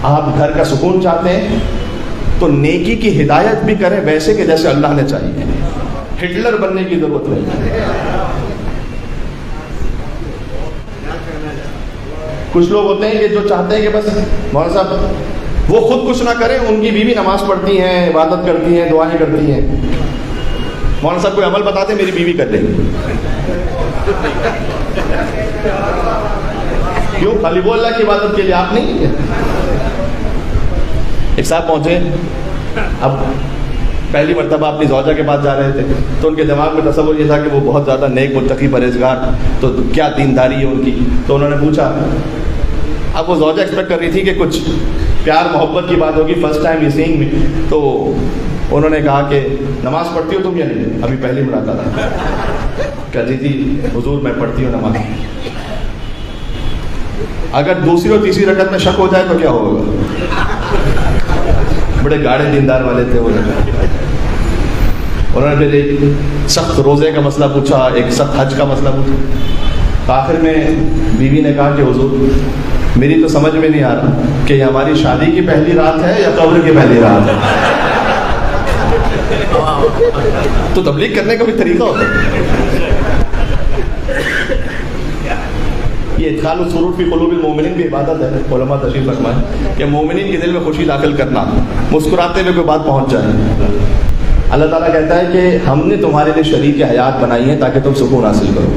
آپ گھر کا سکون چاہتے ہیں تو نیکی کی ہدایت بھی کریں ویسے کہ جیسے اللہ نے چاہیے. ہٹلر بننے کی ضرورت نہیں. کچھ لوگ ہوتے ہیں کہ جو چاہتے ہیں کہ بس مولانا صاحب وہ خود کچھ نہ کریں, ان کی بیوی نماز پڑھتی ہیں, عبادت کرتی ہیں, دعائیں کرتی ہیں. مولانا صاحب کوئی عمل بتاتے ہیں, میری بیوی کر لے گی. کیوں؟ خالی وہ اللہ کی عبادت کے لیے, آپ نہیں. ایک صاحب پہنچے, اب پہلی مرتبہ اپنی زوجہ کے پاس جا رہے تھے تو ان کے دماغ میں تصور یہ تھا کہ وہ بہت زیادہ نیک متقی پرہیزگار, تو کیا دینداری ہے ان کی. تو انہوں نے پوچھا, اب وہ زوجہ ایکسپیکٹ کر رہی تھی کہ کچھ پیار محبت کی بات ہوگی, فرسٹ ٹائم یہ سینگ میں. تو انہوں نے کہا کہ نماز پڑھتی ہو تم یا نہیں؟ ابھی پہلی ملاقات ہے. کہتی تھی حضور میں پڑھتی ہوں نماز. اگر دوسری اور تیسری رکعت میں شک ہو جائے تو کیا ہوگا؟ بڑے گاڑے دیندار والے تھے وہ. انہوں نے پھر ایک سخت روزے کا مسئلہ پوچھا, ایک سخت حج کا مسئلہ پوچھا. آخر میں بیوی نے کہا کہ حضور میری تو سمجھ میں نہیں آ رہا کہ یہ ہماری شادی کی پہلی رات ہے یا قبر کی پہلی رات ہے. تو تبلیغ کرنے کا بھی طریقہ ہوتا ہے. یہ ادخال السرور فی قلوب المومنین بھی عبادت ہے. علماء تشریف فرمائیں کہ مومنین کے دل میں خوشی داخل کرنا, مسکراتے ہوئے کوئی بات پہنچ جائے. اللہ تعالیٰ کہتا ہے کہ ہم نے تمہارے لیے شریک حیات بنائی ہے تاکہ تم سکون حاصل کرو.